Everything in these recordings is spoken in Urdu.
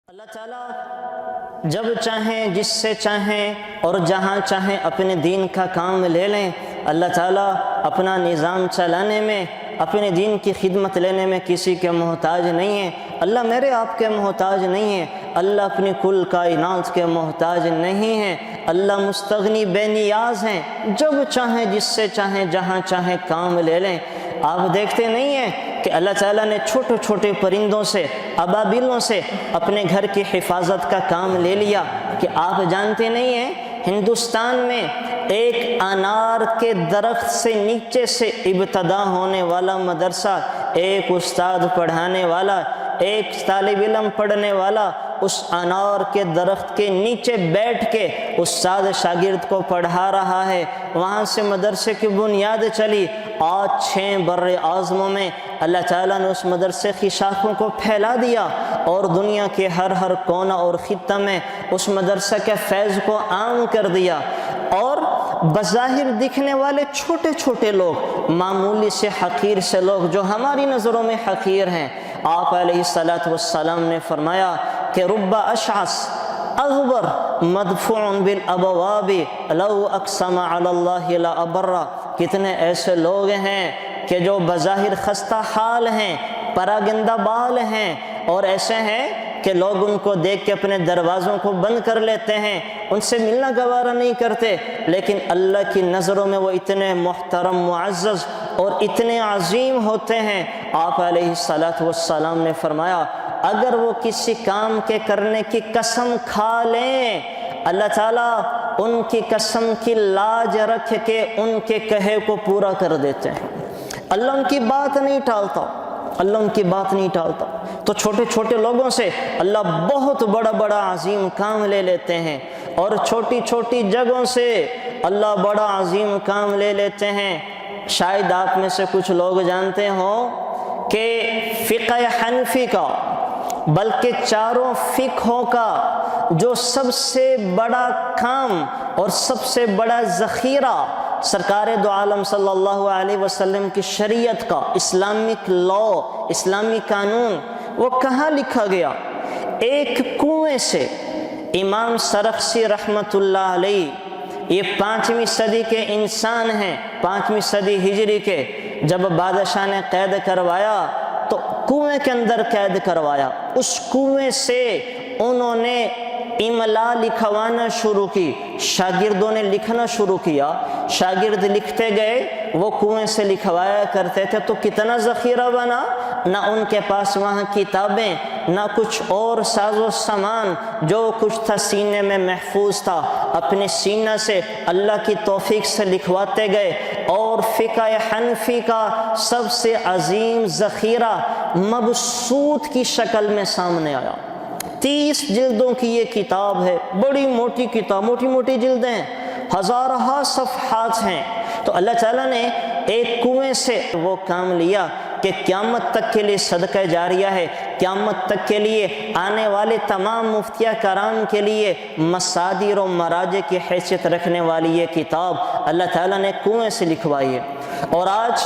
اللہ تعالیٰ جب چاہیں جس سے چاہیں اور جہاں چاہیں اپنے دین کا کام لے لیں۔ اللہ تعالیٰ اپنا نظام چلانے میں، اپنے دین کی خدمت لینے میں کسی کے محتاج نہیں ہے۔ اللہ میرے آپ کے محتاج نہیں ہے۔ اللہ اپنی کل کائنات کے محتاج نہیں ہے۔ اللہ مستغنی بے نیاز ہیں، جب چاہیں جس سے چاہیں جہاں چاہیں کام لے لیں۔ آپ دیکھتے نہیں ہیں کہ اللہ تعالیٰ نے چھوٹے چھوٹے پرندوں سے، ابابیلوں سے اپنے گھر کی حفاظت کا کام لے لیا کہ آپ جانتے نہیں ہیں ہندوستان میں ایک انار کے درخت سے نیچے سے ابتدا ہونے والا مدرسہ، ایک استاد پڑھانے والا، ایک طالب علم پڑھنے والا اس انار کے درخت کے نیچے بیٹھ کے استاد شاگرد کو پڑھا رہا ہے۔ وہاں سے مدرسے کی بنیاد چلی۔ آج 6 بر اعظموں میں اللہ تعالیٰ نے اس مدرسے کی شاخوں کو پھیلا دیا اور دنیا کے ہر کونا اور خطہ میں اس مدرسے کے فیض کو عام کر دیا۔ اور بظاہر دکھنے والے چھوٹے چھوٹے لوگ، معمولی سے حقیر سے لوگ جو ہماری نظروں میں حقیر ہیں، آپ علیہ السلام نے فرمایا کہ رب اشعث اغبر مدفوع بالابواب لو اقسم علی اللہ لابر۔ کتنے ایسے لوگ ہیں کہ جو بظاہر خستہ حال ہیں، پراگندہ بال ہیں، اور ایسے ہیں کہ لوگ ان کو دیکھ کے اپنے دروازوں کو بند کر لیتے ہیں، ان سے ملنا گوارا نہیں کرتے، لیکن اللہ کی نظروں میں وہ اتنے محترم، معزز اور اتنے عظیم ہوتے ہیں۔ آپ علیہ السلام نے فرمایا اگر وہ کسی کام کے کرنے کی قسم کھا لیں، اللہ تعالیٰ ان کی قسم کی لاج رکھ کے ان کے کہے کو پورا کر دیتے ہیں۔ اللہ ان کی بات نہیں ٹالتا، اللہ ان کی بات نہیں ٹالتا۔ تو چھوٹے چھوٹے لوگوں سے اللہ بہت بڑا عظیم کام لے لیتے ہیں، اور چھوٹی چھوٹی جگہوں سے اللہ بڑا عظیم کام لے لیتے ہیں۔ شاید آپ میں سے کچھ لوگ جانتے ہوں کہ فقہ حنفی کا، بلکہ چاروں فقہوں کا جو سب سے بڑا کام اور سب سے بڑا ذخیرہ سرکار دو عالم صلی اللہ علیہ وسلم کی شریعت کا، اسلامک لا، اسلامی قانون، وہ کہاں لکھا گیا؟ ایک کنویں سے۔ امام سرخسی رحمۃ اللہ علیہ، یہ 5ویں صدی کے انسان ہیں، 5ویں صدی ہجری کے۔ جب بادشاہ نے قید کروایا تو کنویں کے اندر قید کروایا۔ اس کنویں سے انہوں نے املا لکھوانا شروع کی، شاگردوں نے لکھنا شروع کیا، شاگرد لکھتے گئے، وہ کنویں سے لکھوایا کرتے تھے۔ تو کتنا ذخیرہ بنا، نہ ان کے پاس وہاں کتابیں، نہ کچھ اور ساز و سامان، جو کچھ تھا سینے میں محفوظ تھا، اپنے سینہ سے اللہ کی توفیق سے لکھواتے گئے، اور فقہ حنفی کا سب سے عظیم ذخیرہ مبسوط کی شکل میں سامنے آیا۔ 30 جلدوں کی یہ کتاب ہے، بڑی موٹی کتاب، موٹی موٹی جلدیں، ہزارہ صفحات ہیں۔ تو اللہ تعالیٰ نے ایک کنویں سے وہ کام لیا کہ قیامت تک کے لیے صدقہ جاریہ ہے، قیامت تک کے لیے آنے والے تمام مفتیہ کرام کے لیے مصادر و مراجع کی حیثیت رکھنے والی یہ کتاب اللہ تعالیٰ نے کنویں سے لکھوائی ہے۔ اور آج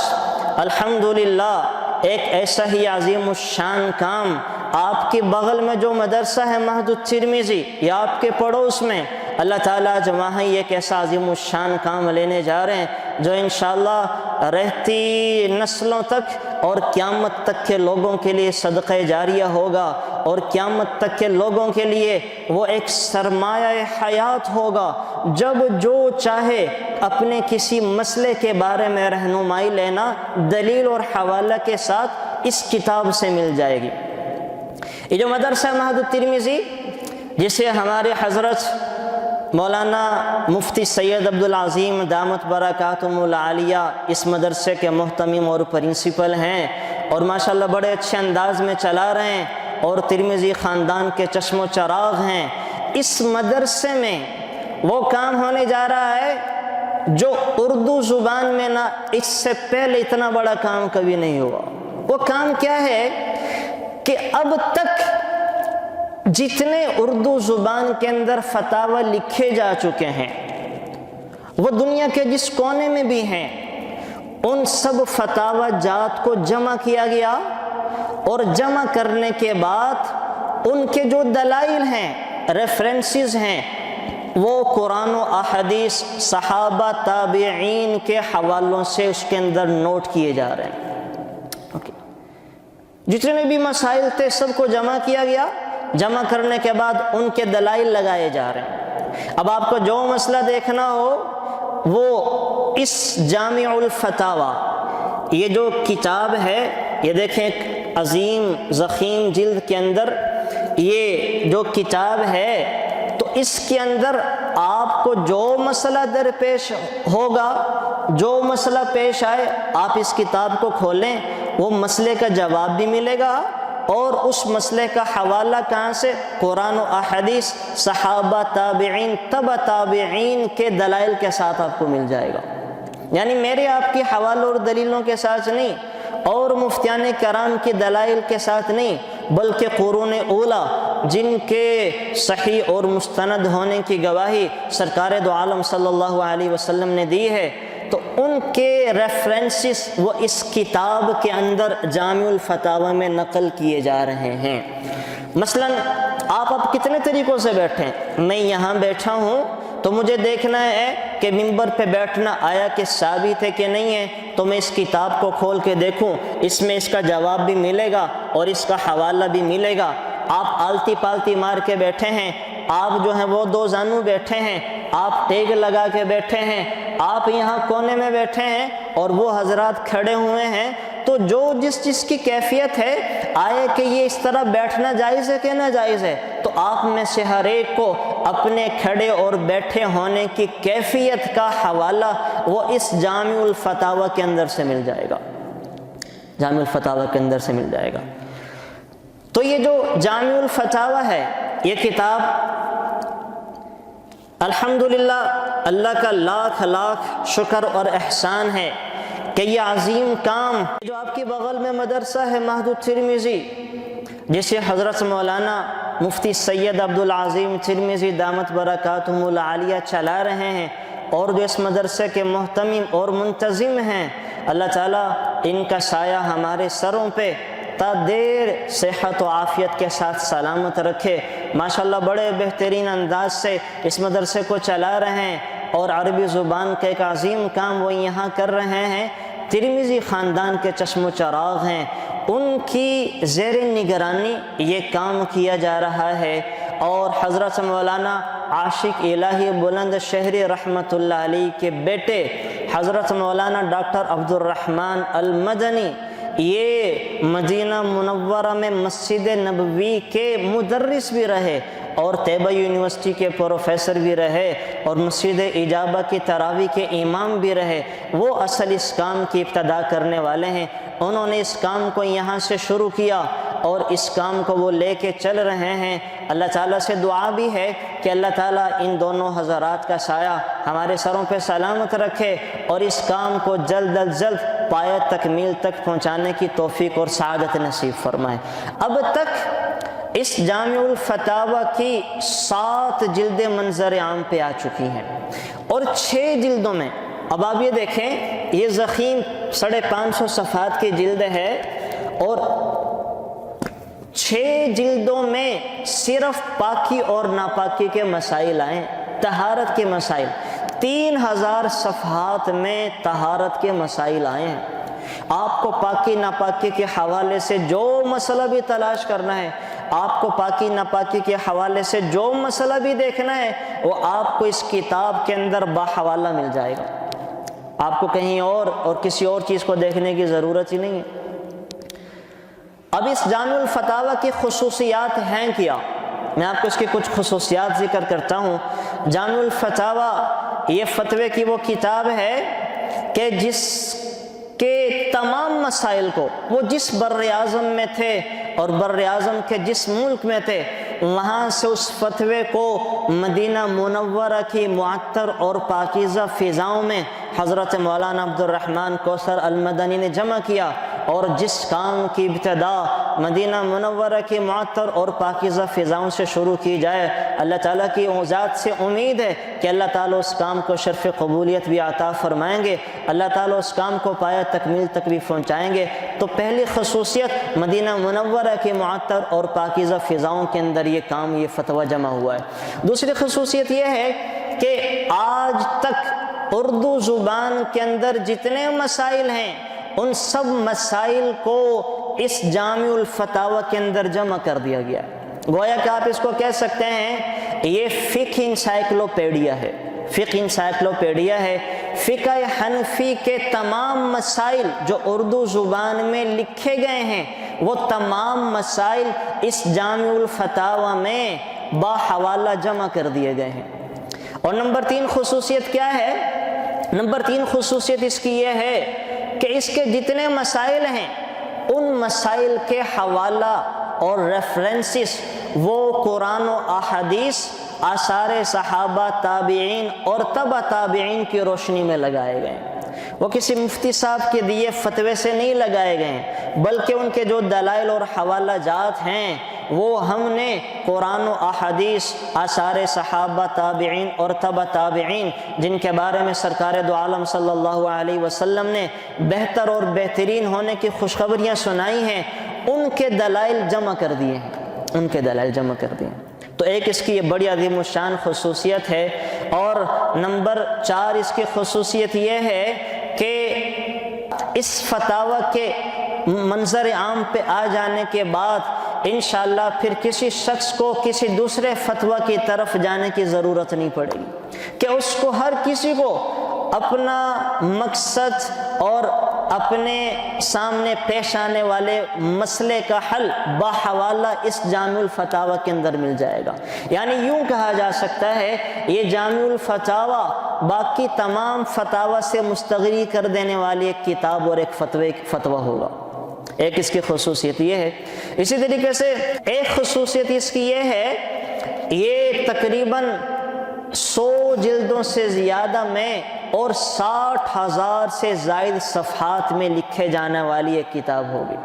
الحمدللہ ایک ایسا ہی عظیم الشان کام آپ کے بغل میں جو مدرسہ ہے مہد الترمذی، یا آپ کے پڑوس میں، اللہ تعالیٰ آج وہاں ایک ایسا عظیم الشان کام لینے جا رہے ہیں جو انشاءاللہ رہتی نسلوں تک اور قیامت تک کے لوگوں کے لیے صدقہ جاریہ ہوگا، اور قیامت تک کے لوگوں کے لیے وہ ایک سرمایہ حیات ہوگا۔ جب جو چاہے اپنے کسی مسئلے کے بارے میں رہنمائی لینا، دلیل اور حوالہ کے ساتھ اس کتاب سے مل جائے گی۔ یہ جو مدرسہ مہد الترمذی، جسے ہمارے حضرت مولانا مفتی سید عبدالعظیم دامت برکاتہم العالیہ اس مدرسے کے محتمم اور پرنسپل ہیں، اور ماشاءاللہ بڑے اچھے انداز میں چلا رہے ہیں، اور ترمذی خاندان کے چشم و چراغ ہیں۔ اس مدرسے میں وہ کام ہونے جا رہا ہے جو اردو زبان میں نہ اس سے پہلے اتنا بڑا کام کبھی نہیں ہوا۔ وہ کام کیا ہے کہ اب تک جتنے اردو زبان کے اندر فتاوی لکھے جا چکے ہیں، وہ دنیا کے جس کونے میں بھی ہیں، ان سب فتاوی جات کو جمع کیا گیا، اور جمع کرنے کے بعد ان کے جو دلائل ہیں، ریفرنسز ہیں، وہ قرآن و احادیث صحابہ تابعین کے حوالوں سے اس کے اندر نوٹ کیے جا رہے ہیں۔ جتنے بھی مسائل تھے سب کو جمع کیا گیا، جمع کرنے کے بعد ان کے دلائل لگائے جا رہے ہیں۔ اب آپ کو جو مسئلہ دیکھنا ہو وہ اس جامع الفتاوی، یہ جو کتاب ہے، یہ دیکھیں ایک عظیم ضخیم جلد کے اندر یہ جو کتاب ہے، تو اس کے اندر آپ کو جو مسئلہ درپیش ہوگا، جو مسئلہ پیش آئے، آپ اس کتاب کو کھولیں، وہ مسئلے کا جواب بھی ملے گا، اور اس مسئلے کا حوالہ کہاں سے؟ قرآن و احادیث صحابہ تابعین تبع تابعین کے دلائل کے ساتھ آپ کو مل جائے گا۔ یعنی میرے آپ کی حوالوں اور دلیلوں کے ساتھ نہیں، اور مفتیان کرام کی دلائل کے ساتھ نہیں، بلکہ قرون اولیٰ جن کے صحیح اور مستند ہونے کی گواہی سرکار دو عالم صلی اللہ علیہ وسلم نے دی ہے، تو ان کے ریفرنسز وہ اس کتاب کے اندر جامع الفتاوی میں نقل کیے جا رہے ہیں۔ مثلا آپ اب کتنے طریقوں سے بیٹھیں، میں یہاں بیٹھا ہوں تو مجھے دیکھنا ہے کہ منبر پہ بیٹھنا آیا کہ ثابت ہے کہ نہیں ہے، تو میں اس کتاب کو کھول کے دیکھوں، اس میں اس کا جواب بھی ملے گا اور اس کا حوالہ بھی ملے گا۔ آپ آلتی پالتی مار کے بیٹھے ہیں، آپ جو ہیں وہ دو زانو بیٹھے ہیں، آپ ٹیگ لگا کے بیٹھے ہیں، آپ یہاں کونے میں بیٹھے ہیں اور وہ حضرات کھڑے ہوئے ہیں، تو جو جس کی کیفیت ہے، آئے کہ یہ اس طرح بیٹھنا جائز ہے کہ ناجائز ہے، تو آپ میں سے ہر ایک کو اپنے کھڑے اور بیٹھے ہونے کی کیفیت کا حوالہ وہ اس جامع الفتاوی کے اندر سے مل جائے گا، جامع الفتاوی کے اندر سے مل جائے گا۔ تو یہ جو جامع الفتاوی ہے، یہ کتاب الحمدللہ اللہ کا لاکھ لاکھ شکر اور احسان ہے کہ یہ عظیم کام جو آپ کے بغل میں مدرسہ ہے مہد الترمذی، جسے حضرت مولانا مفتی سید عبدالعظیم ترمذی دامت برکاتہم العالیہ چلا رہے ہیں، اور جو اس مدرسے کے محتمم اور منتظم ہیں، اللہ تعالیٰ ان کا سایہ ہمارے سروں پہ تا دیر صحت و عافیت کے ساتھ سلامت رکھے۔ ماشاءاللہ بڑے بہترین انداز سے اس مدرسے کو چلا رہے ہیں، اور عربی زبان کا ایک عظیم کام وہ یہاں کر رہے ہیں۔ ترمذی خاندان کے چشم و چراغ ہیں، ان کی زیر نگرانی یہ کام کیا جا رہا ہے، اور حضرت مولانا عاشق الہی بلند شہری رحمۃ اللہ علیہ کے بیٹے حضرت مولانا ڈاکٹر عبد الرحمن المدنی، یہ مدینہ منورہ میں مسجد نبوی کے مدرس بھی رہے، اور طیبہ یونیورسٹی کے پروفیسر بھی رہے، اور مسجد اجابہ کی تراویح کے امام بھی رہے۔ وہ اصل اس کام کی ابتدا کرنے والے ہیں، انہوں نے اس کام کو یہاں سے شروع کیا، اور اس کام کو وہ لے کے چل رہے ہیں۔ اللہ تعالیٰ سے دعا بھی ہے کہ اللہ تعالیٰ ان دونوں حضرات کا سایہ ہمارے سروں پہ سلامت رکھے، اور اس کام کو جلد از جلد پایہ تکمیل تک پہنچانے کی توفیق اور سعادت نصیب فرمائے۔ اب تک اس جامع الفتاوی کی 7 جلدیں منظر عام پہ آ چکی ہیں، اور 6 جلدوں میں، اب آپ یہ دیکھیں، یہ ضخیم 550 صفحات کی جلد ہے، اور 6 جلدوں میں صرف پاکی اور ناپاکی کے مسائل آئے، طہارت کے مسائل۔ 3000 صفحات میں طہارت کے مسائل آئے ہیں۔ آپ کو پاکی ناپاکی کے حوالے سے جو مسئلہ بھی تلاش کرنا ہے، آپ کو پاکی ناپاکی کے حوالے سے جو مسئلہ بھی دیکھنا ہے، وہ آپ کو اس کتاب کے اندر باحوالہ مل جائے گا۔ آپ کو کہیں اور کسی اور چیز کو دیکھنے کی ضرورت ہی نہیں ہے۔ اب اس جامع الفتاوی کی خصوصیات ہیں کیا؟ میں آپ کو اس کی کچھ خصوصیات ذکر کرتا ہوں۔ جامع الفتاوی یہ فتوے کی وہ کتاب ہے کہ جس کے تمام مسائل کو وہ جس بر اعظم میں تھے اور بر اعظم کے جس ملک میں تھے، وہاں سے اس فتوے کو مدینہ منورہ کی معطر اور پاکیزہ فضاؤں میں حضرت مولانا عبد الرحمن کوثر المدنی نے جمع کیا، اور جس کام کی ابتدا مدینہ منورہ کی معطر اور پاکیزہ فضاؤں سے شروع کی جائے۔ اللہ تعالیٰ کی ذات سے امید ہے کہ اللہ تعالیٰ اس کام کو شرف قبولیت بھی عطا فرمائیں گے، اللہ تعالیٰ اس کام کو پایہ تکمیل تک بھی پہنچائیں گے۔ تو پہلی خصوصیت مدینہ منورہ کی معطر اور پاکیزہ فضاؤں کے اندر یہ کام، یہ فتویٰ جمع ہوا ہے۔ دوسری خصوصیت یہ ہے کہ آج تک اردو زبان کے اندر جتنے مسائل ہیں ان سب مسائل کو اس جامع الفتاوی کے اندر جمع کر دیا گیا۔ گویا کہ آپ اس کو کہہ سکتے ہیں یہ فقہ انسائکلوپیڈیا ہے، فقہ انسائکلوپیڈیا ہے۔ فقہ حنفی کے تمام مسائل جو اردو زبان میں لکھے گئے ہیں وہ تمام مسائل اس جامع الفتاوی میں باحوالہ جمع کر دیے گئے ہیں۔ اور نمبر 3 خصوصیت کیا ہے؟ نمبر 3 خصوصیت اس کی یہ ہے کہ اس کے جتنے مسائل ہیں ان مسائل کے حوالہ اور ریفرنسز وہ قرآن و احادیث، آثار صحابہ، تابعین اور تبع تابعین کی روشنی میں لگائے گئے ہیں۔ وہ کسی مفتی صاحب کے دیے فتوے سے نہیں لگائے گئے ہیں، بلکہ ان کے جو دلائل اور حوالہ جات ہیں وہ ہم نے قرآن و احادیث، آثار صحابہ، تابعین اور تبع تابعین، جن کے بارے میں سرکار دو عالم صلی اللہ علیہ وسلم نے بہتر اور بہترین ہونے کی خوشخبریاں سنائی ہیں، ان کے دلائل جمع کر دیے ہیں، ان کے دلائل جمع کر دیے ہیں۔ تو ایک اس کی یہ بڑی عظیم الشان خصوصیت ہے۔ اور نمبر 4 اس کی خصوصیت یہ ہے کہ اس فتاوی کے منظر عام پہ آ جانے کے بعد انشاءاللہ پھر کسی شخص کو کسی دوسرے فتویٰ کی طرف جانے کی ضرورت نہیں پڑے گی، کہ اس کو ہر کسی کو اپنا مقصد اور اپنے سامنے پیش آنے والے مسئلے کا حل باحوالہ اس جامع الفتاوی کے اندر مل جائے گا۔ یعنی یوں کہا جا سکتا ہے یہ جامع الفتاوی باقی تمام فتاوی سے مستغنی کر دینے والی ایک کتاب اور ایک فتویٰ ہوگا۔ ایک اس کی خصوصیت یہ ہے۔ اسی طریقے سے ایک خصوصیت اس کی یہ ہے، یہ تقریباً 100 جلدوں سے زیادہ میں اور 60,000 سے زائد صفحات میں لکھے جانے والی ایک کتاب ہوگی۔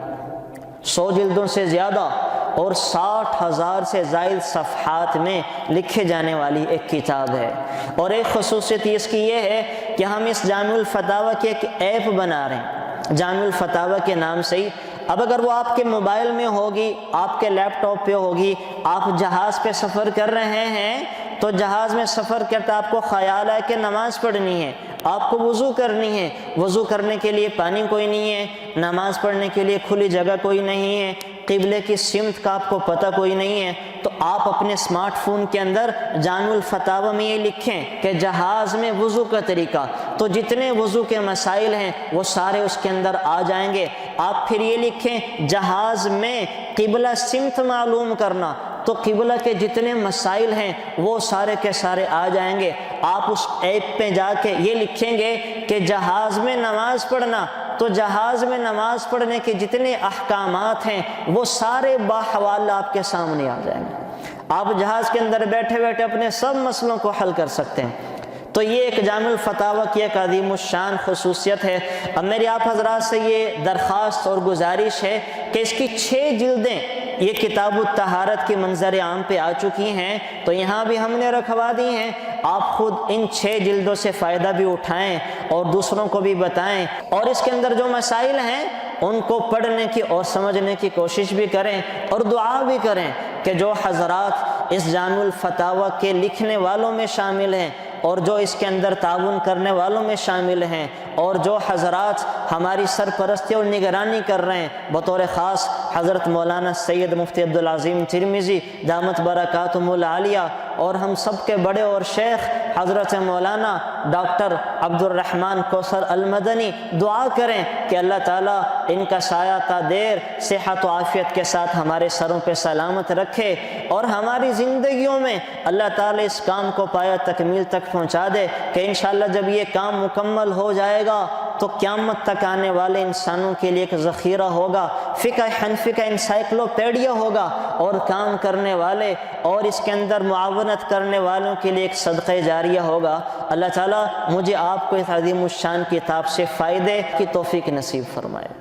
100 جلدوں سے زیادہ اور 60,000 سے زائد صفحات میں لکھے جانے والی ایک کتاب ہے۔ اور ایک خصوصیت اس کی یہ ہے کہ ہم اس جامع الفتاوی کی ایک ایپ بنا رہے ہیں، جامع الفتاوی کے نام سے ہی۔ اب اگر وہ آپ کے موبائل میں ہوگی، آپ کے لیپ ٹاپ پہ ہوگی، آپ جہاز پہ سفر کر رہے ہیں تو جہاز میں سفر کرتے آپ کو خیال ہے کہ نماز پڑھنی ہے، آپ کو وضو کرنی ہے، وضو کرنے کے لیے پانی کوئی نہیں ہے، نماز پڑھنے کے لیے کھلی جگہ کوئی نہیں ہے، قبلے کی سمت کا آپ کو پتہ کوئی نہیں ہے، تو آپ اپنے اسمارٹ فون کے اندر جامع الفتاوی میں یہ لکھیں کہ جہاز میں وضو کا طریقہ، تو جتنے وضو کے مسائل ہیں وہ سارے اس کے اندر آ جائیں گے۔ آپ پھر یہ لکھیں جہاز میں قبلہ سمت معلوم کرنا، تو قبلہ کے جتنے مسائل ہیں وہ سارے کے سارے آ جائیں گے۔ آپ اس ایپ پہ جا کے یہ لکھیں گے کہ جہاز میں نماز پڑھنا، تو جہاز میں نماز پڑھنے کے جتنے احکامات ہیں وہ سارے باحوالہ آپ کے سامنے آ جائیں گے۔ آپ جہاز کے اندر بیٹھے بیٹھے اپنے سب مسئلوں کو حل کر سکتے ہیں۔ تو یہ ایک جامع الفتاوی کی ایک عظیم الشان خصوصیت ہے۔ اب میری آپ حضرات سے یہ درخواست اور گزارش ہے کہ اس کی 6 جلدیں یہ کتاب الطہارت کی منظر عام پہ آ چکی ہیں، تو یہاں بھی ہم نے رکھوا دی ہیں۔ آپ خود ان 6 جلدوں سے فائدہ بھی اٹھائیں اور دوسروں کو بھی بتائیں، اور اس کے اندر جو مسائل ہیں ان کو پڑھنے کی اور سمجھنے کی کوشش بھی کریں، اور دعا بھی کریں کہ جو حضرات اس جامع الفتاوی کے لکھنے والوں میں شامل ہیں اور جو اس کے اندر تعاون کرنے والوں میں شامل ہیں، اور جو حضرات ہماری سرپرستی اور نگرانی کر رہے ہیں، بطور خاص حضرت مولانا سید مفتی عبدالعظیم ترمذی دامت برکاتہم العالیہ، اور ہم سب کے بڑے اور شیخ حضرت مولانا ڈاکٹر عبد الرحمن کوثر المدنی، دعا کریں کہ اللہ تعالیٰ ان کا سایہ تا دیر صحت و عافیت کے ساتھ ہمارے سروں پہ سلامت رکھے، اور ہماری زندگیوں میں اللہ تعالیٰ اس کام کو پایہ تکمیل تک پہنچا دے کہ انشاءاللہ جب یہ کام مکمل ہو جائے گا تو قیامت تک آنے والے انسانوں کے لیے ایک ذخیرہ ہوگا، فقہ حنفی کا انسائکلوپیڈیا ہوگا، اور کام کرنے والے اور اس کے اندر معاونت کرنے والوں کے لیے ایک صدقہ جاریہ ہوگا۔ اللہ تعالیٰ مجھے آپ کو اس عظیم الشان کتاب سے فائدے کی توفیق نصیب فرمائے۔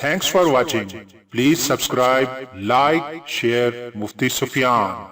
Thanks for watching. Please subscribe, like, share Mufti Sufyan.